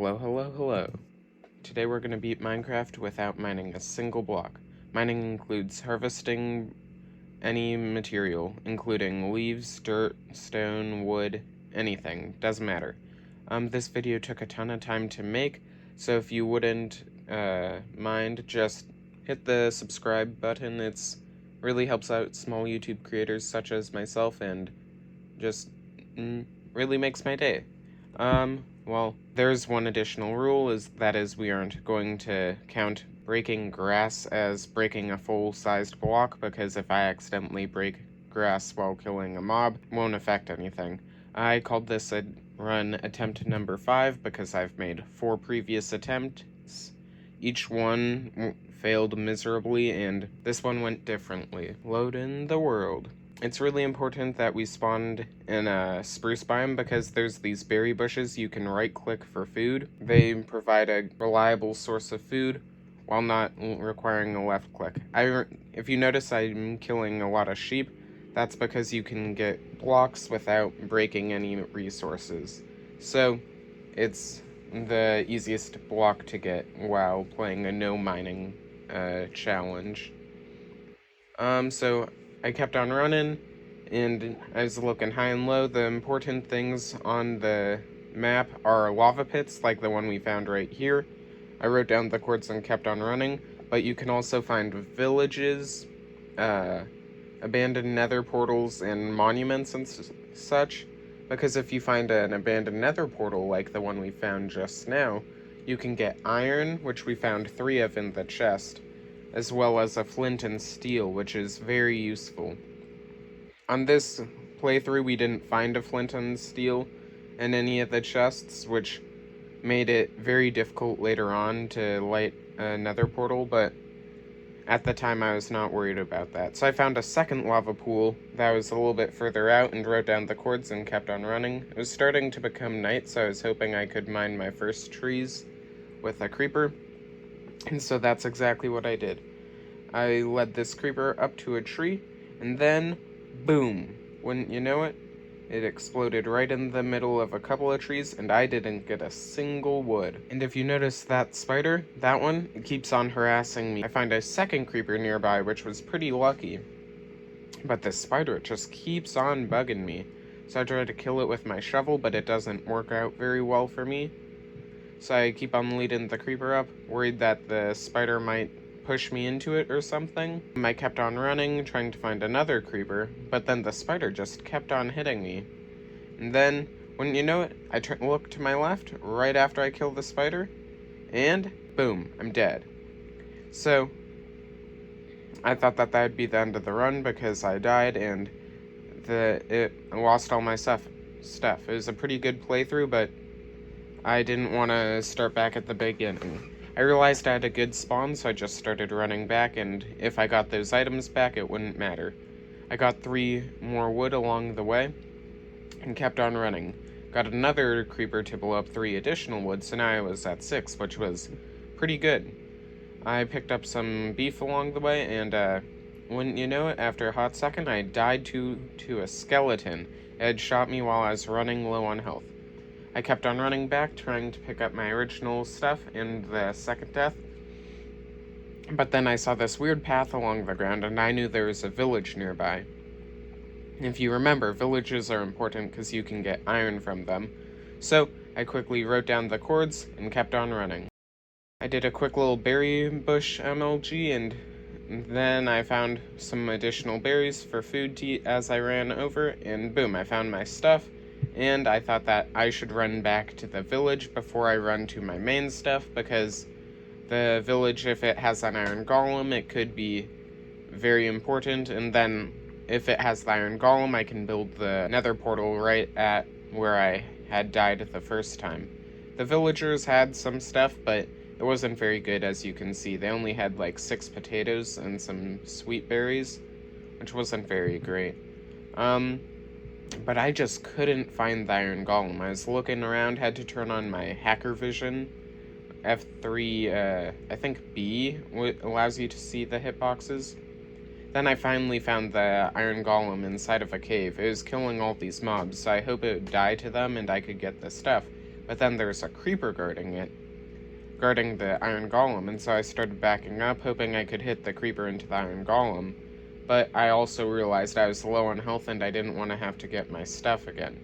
Hello, hello, hello. Today we're going to beat Minecraft without mining a single block. Mining includes harvesting any material, including leaves, dirt, stone, wood, anything. Doesn't matter. This video took a ton of time to make, so if you wouldn't mind, just hit the subscribe button. It's really helps out small YouTube creators such as myself and just really makes my day. Well, there's one additional rule, that is we aren't going to count breaking grass as breaking a full-sized block, because if I accidentally break grass while killing a mob, it won't affect anything. I called this a run attempt number 5 because I've made 4 previous attempts. Each one failed miserably, and this one went differently. Load in the world. It's really important that we spawned in a spruce biome because there's these berry bushes you can right-click for food. They provide a reliable source of food while not requiring a left click. If you notice I'm killing a lot of sheep, that's because you can get blocks without breaking any resources. So it's the easiest block to get while playing a no mining challenge. So I kept on running, and I was looking high and low. The important things on the map are lava pits, like the one we found right here. I wrote down the coords and kept on running, but you can also find villages, abandoned nether portals, and monuments and such, because if you find an abandoned nether portal like the one we found just now, you can get iron, which we found 3 of in the chest, as well as a flint and steel, which is very useful. On this playthrough, we didn't find a flint and steel in any of the chests, which made it very difficult later on to light a nether portal, but at the time I was not worried about that. So I found a second lava pool that was a little bit further out and wrote down the coords and kept on running. It was starting to become night, so I was hoping I could mine my first trees with a creeper. And so that's exactly what I did. I led this creeper up to a tree, and then, boom! Wouldn't you know it, it exploded right in the middle of a couple of trees, and I didn't get a single wood. And if you notice that spider, that one, it keeps on harassing me. I find a second creeper nearby, which was pretty lucky. But this spider, it just keeps on bugging me. So I try to kill it with my shovel, but it doesn't work out very well for me. So I keep on leading the creeper up, worried that the spider might push me into it or something. I kept on running, trying to find another creeper, but then the spider just kept on hitting me. And then, wouldn't you know it, I look to my left, right after I kill the spider, and boom, I'm dead. So, I thought that that'd be the end of the run because I died and I lost all my stuff. It was a pretty good playthrough, but I didn't want to start back at the beginning. I realized I had a good spawn, so I just started running back, and if I got those items back, it wouldn't matter. I got 3 more wood along the way, and kept on running. Got another creeper to blow up 3 additional wood, so now I was at 6, which was pretty good. I picked up some beef along the way, and wouldn't you know it, after a hot second, I died to a skeleton. It had shot me while I was running low on health. I kept on running back, trying to pick up my original stuff in the second death. But then I saw this weird path along the ground, and I knew there was a village nearby. If you remember, villages are important because you can get iron from them. So I quickly wrote down the coords and kept on running. I did a quick little berry bush MLG, and then I found some additional berries for food to eat as I ran over, and boom, I found my stuff. And I thought that I should run back to the village before I run to my main stuff, because the village, if it has an iron golem, it could be very important, and then if it has the iron golem, I can build the nether portal right at where I had died the first time. The villagers had some stuff, but it wasn't very good, as you can see. They only had like 6 potatoes and some sweet berries, which wasn't very great. But I just couldn't find the iron golem. I was looking around, had to turn on my hacker vision. F3, I think B allows you to see the hitboxes. Then I finally found the iron golem inside of a cave. It was killing all these mobs, so I hope it would die to them and I could get the stuff. but then there's a creeper guarding the iron golem, and so I started backing up, hoping I could hit the creeper into the iron golem, but I also realized I was low on health and I didn't want to have to get my stuff again.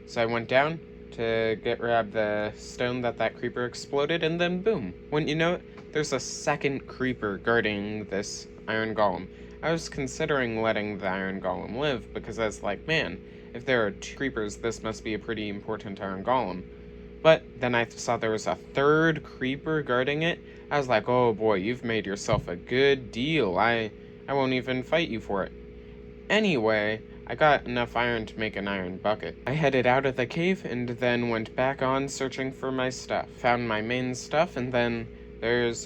So I went down to grab the stone that creeper exploded, and then boom, wouldn't you know it, there's a second creeper guarding this iron golem. I was considering letting the iron golem live, because I was like, man, if there are 2 creepers, this must be a pretty important iron golem. But then I saw there was a third creeper guarding it. I was like, oh boy, you've made yourself a good deal. I won't even fight you for it. Anyway, I got enough iron to make an iron bucket. I headed out of the cave and then went back on searching for my stuff. Found my main stuff, and then there's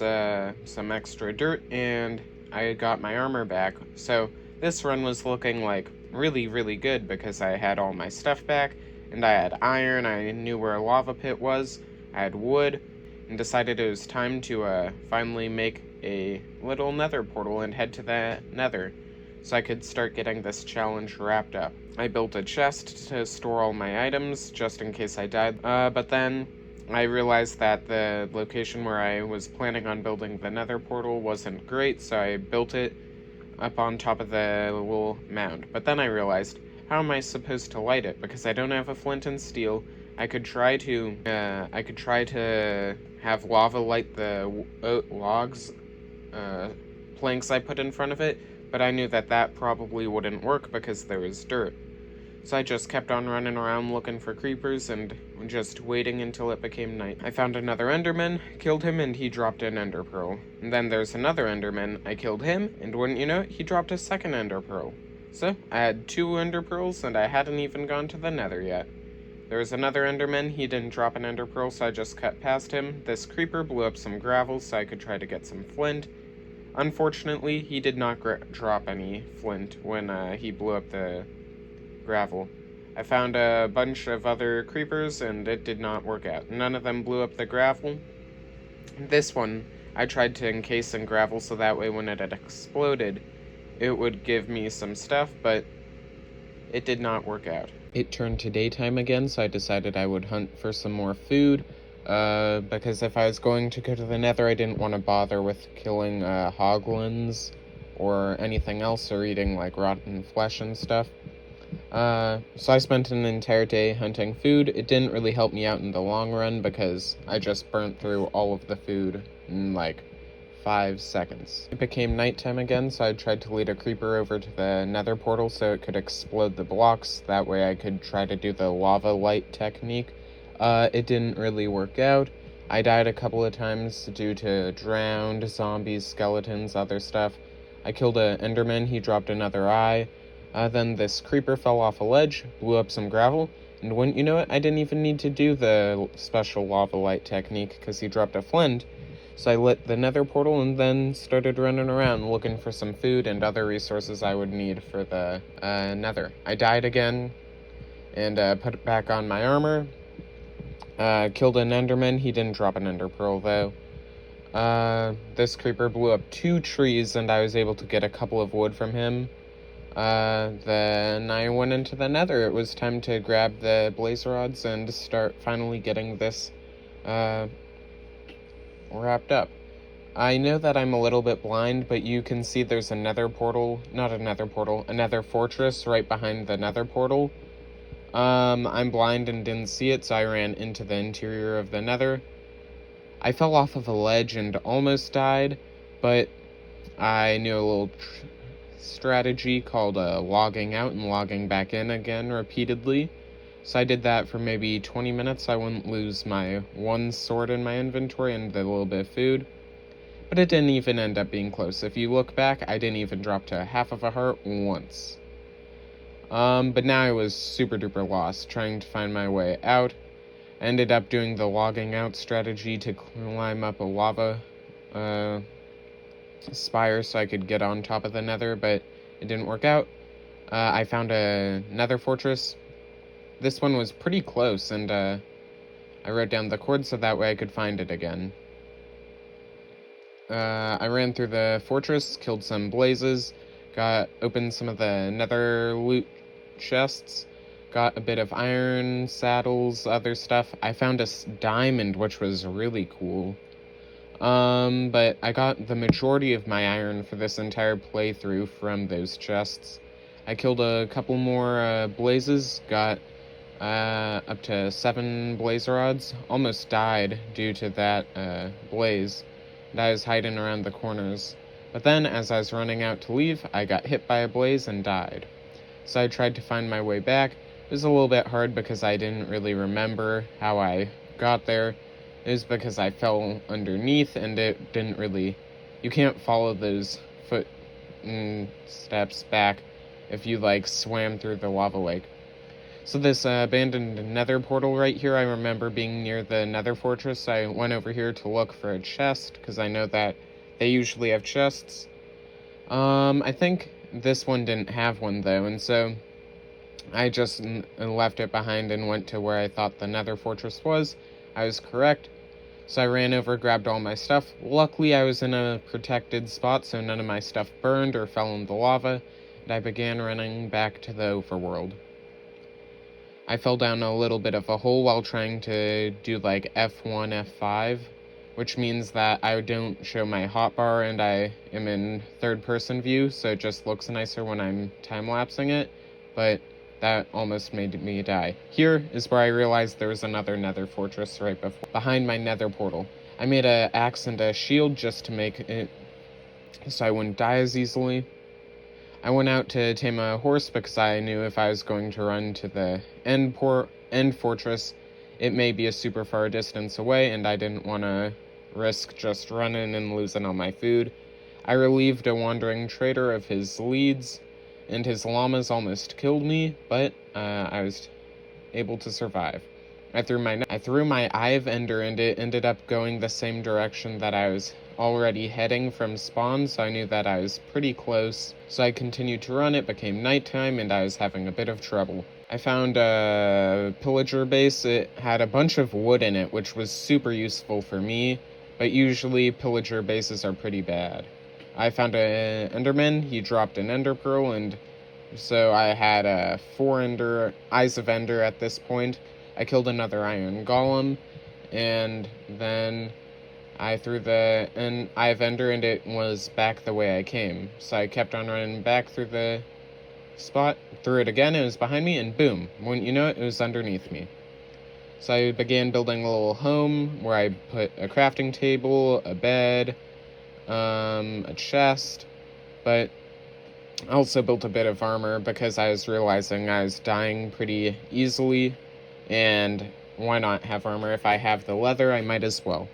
some extra dirt, and I got my armor back. So this run was looking like really, really good because I had all my stuff back, and I had iron, I knew where a lava pit was, I had wood, and decided it was time to finally make a little nether portal and head to the nether, so I could start getting this challenge wrapped up. I built a chest to store all my items, just in case I died, but then I realized that the location where I was planning on building the nether portal wasn't great, so I built it up on top of the little mound. But then I realized, how am I supposed to light it? Because I don't have a flint and steel. I could try to have lava light the logs, planks I put in front of it, but I knew that probably wouldn't work because there was dirt. So I just kept on running around looking for creepers and just waiting until it became night. I found another Enderman, killed him, and he dropped an Ender Pearl. And then there's another Enderman, I killed him, and wouldn't you know it, he dropped a second Ender Pearl. So I had 2 Ender Pearls, and I hadn't even gone to the Nether yet. There was another Enderman, he didn't drop an Ender Pearl, so I just cut past him. This creeper blew up some gravel so I could try to get some flint. Unfortunately, he did not drop any flint when he blew up the gravel. I found a bunch of other creepers and it did not work out. None of them blew up the gravel. This one, I tried to encase in gravel so that way when it had exploded, it would give me some stuff, but it did not work out. It turned to daytime again, so I decided I would hunt for some more food, because if I was going to go to the nether, I didn't want to bother with killing hoglins or anything else, or eating like rotten flesh and stuff. So I spent an entire day hunting food. It didn't really help me out in the long run because I just burnt through all of the food in like 5 seconds. It became nighttime again, so I tried to lead a creeper over to the nether portal so it could explode the blocks. That way I could try to do the lava light technique. It didn't really work out. I died a couple of times due to drowned, zombies, skeletons, other stuff. I killed an enderman, he dropped another eye. Then this creeper fell off a ledge, blew up some gravel, and wouldn't you know it, I didn't even need to do the special lava light technique because he dropped a flint. So I lit the nether portal and then started running around looking for some food and other resources I would need for the nether. I died again and put it back on my armor. Killed an enderman, he didn't drop an ender pearl though. This creeper blew up 2 trees and I was able to get a couple of wood from him. Then I went into the nether. It was time to grab the blaze rods and start finally getting this wrapped up. I know that I'm a little bit blind, but you can see there's a nether fortress right behind the nether portal. I'm blind and didn't see it, so I ran into the interior of the nether. I fell off of a ledge and almost died, but I knew a little strategy called logging out and logging back in again repeatedly. So I did that for maybe 20 minutes. I wouldn't lose my 1 sword in my inventory and the little bit of food. But it didn't even end up being close. If you look back, I didn't even drop to half of a heart once. But now I was super duper lost, trying to find my way out. I ended up doing the logging out strategy to climb up a lava spire so I could get on top of the nether, but it didn't work out. I found a nether fortress. This one was pretty close, and I wrote down the code so that way I could find it again. I ran through the fortress, killed some blazes, opened some of the nether loot chests, got a bit of iron, saddles, other stuff. I found a diamond, which was really cool. But I got the majority of my iron for this entire playthrough from those chests. I killed a couple more blazes, got up to 7 blaze rods. Almost died due to that blaze. And I was hiding around the corners. But then, as I was running out to leave, I got hit by a blaze and died. So I tried to find my way back. It was a little bit hard because I didn't really remember how I got there. It was because I fell underneath and it didn't really... You can't follow those steps back if you, like, swam through the lava lake. So this abandoned nether portal right here, I remember being near the nether fortress. I went over here to look for a chest, because I know that they usually have chests. I think this one didn't have one, though, and so I just left it behind and went to where I thought the nether fortress was. I was correct, so I ran over, grabbed all my stuff. Luckily, I was in a protected spot, so none of my stuff burned or fell in the lava, and I began running back to the overworld. I fell down a little bit of a hole while trying to do like F1, F5, which means that I don't show my hotbar and I am in third-person view, so it just looks nicer when I'm time-lapsing it, but that almost made me die. Here is where I realized there was another nether fortress right behind my nether portal. I made an axe and a shield just to make it so I wouldn't die as easily. I went out to tame a horse because I knew if I was going to run to the end fortress, it may be a super far distance away, and I didn't want to risk just running and losing all my food. I relieved a wandering trader of his leads, and his llamas almost killed me, but I was able to survive. I threw my Eye of Ender, and it ended up going the same direction that I was already heading from spawn, so I knew that I was pretty close. So I continued to run. It became nighttime, and I was having a bit of trouble. I found a pillager base. It had a bunch of wood in it, which was super useful for me, but usually pillager bases are pretty bad. I found an enderman. He dropped an ender pearl, and so I had 4 Eyes of Ender at this point. I killed another iron golem, and then I threw the Eye of Ender, and it was back the way I came. So I kept on running back through the spot, threw it again, it was behind me, and boom, wouldn't you know it, it was underneath me. So I began building a little home where I put a crafting table, a bed, a chest, but I also built a bit of armor because I was realizing I was dying pretty easily, and why not have armor? If I have the leather, I might as well.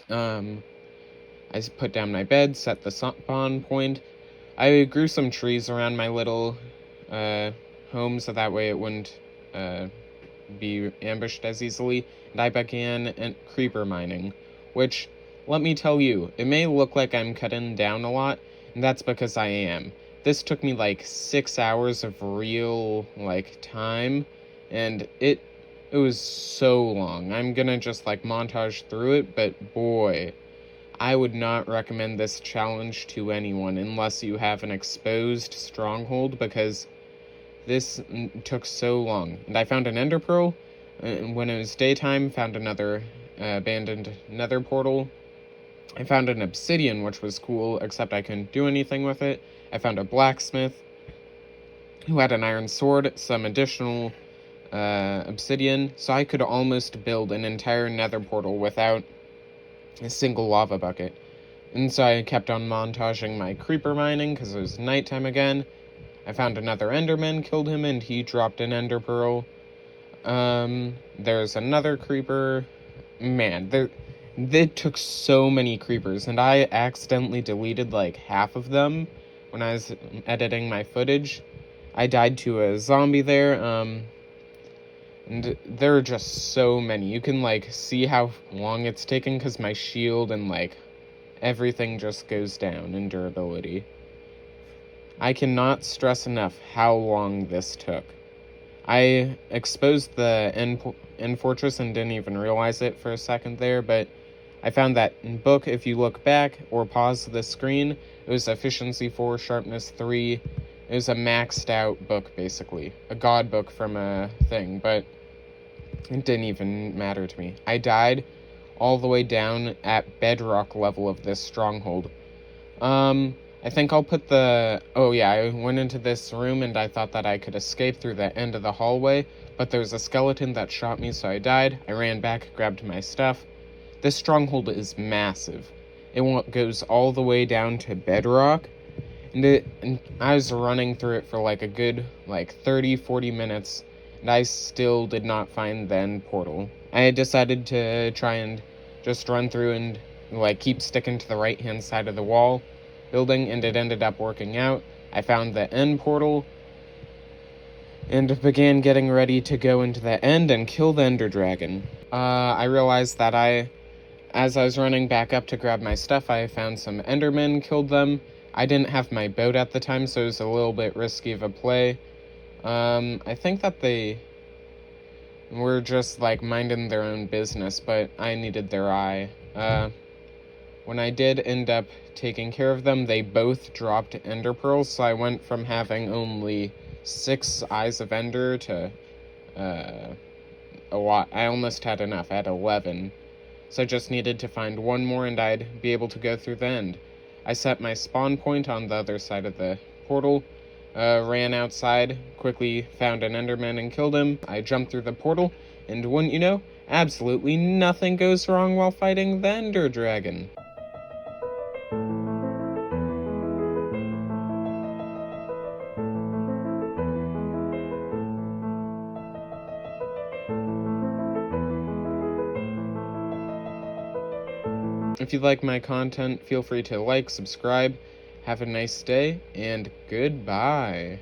I put down my bed, set the spawn point. I grew some trees around my little home so that way it wouldn't be ambushed as easily. And I began creeper mining, which, let me tell you, it may look like I'm cutting down a lot, and that's because I am. This took me like 6 hours of real, time, and it was so long. I'm gonna just, montage through it, but boy, I would not recommend this challenge to anyone unless you have an exposed stronghold, because this took so long. And I found an ender pearl, and when it was daytime, found another abandoned nether portal. I found an obsidian, which was cool, except I couldn't do anything with it. I found a blacksmith who had an iron sword, some additional obsidian, so I could almost build an entire nether portal without a single lava bucket. And so I kept on montaging my creeper mining because it was nighttime again. I found another enderman, killed him, and he dropped an ender pearl. There's another creeper. Man, they took so many creepers, and I accidentally deleted half of them when I was editing my footage. I died to a zombie there, and there are just so many. You can, see how long it's taken because my shield and, everything just goes down in durability. I cannot stress enough how long this took. I exposed the end fortress and didn't even realize it for a second there, but I found that book, if you look back or pause the screen, it was efficiency 4, sharpness 3, It was a maxed out book, basically. A god book from a thing, but it didn't even matter to me. I died all the way down at bedrock level of this stronghold. I think I'll put the... Oh yeah, I went into this room and I thought that I could escape through the end of the hallway, but there was a skeleton that shot me, so I died. I ran back, grabbed my stuff. This stronghold is massive. It goes all the way down to bedrock, and I was running through it for like a good 30-40 minutes, and I still did not find the end portal. I decided to try and just run through and keep sticking to the right hand side of the wall building, and it ended up working out. I found the end portal and began getting ready to go into the end and kill the Ender Dragon. I realized that as I was running back up to grab my stuff, I found some Endermen, killed them. I didn't have my boat at the time, so it was a little bit risky of a play. I think that they were just minding their own business, but I needed their eye. When I did end up taking care of them, they both dropped Ender Pearls, so I went from having only 6 Eyes of Ender to a lot. I almost had enough. I had 11. So I just needed to find one more and I'd be able to go through the end. I set my spawn point on the other side of the portal, ran outside, quickly found an Enderman and killed him. I jumped through the portal, and wouldn't you know, absolutely nothing goes wrong while fighting the Ender Dragon. If you like my content, feel free to like, subscribe, have a nice day, and goodbye.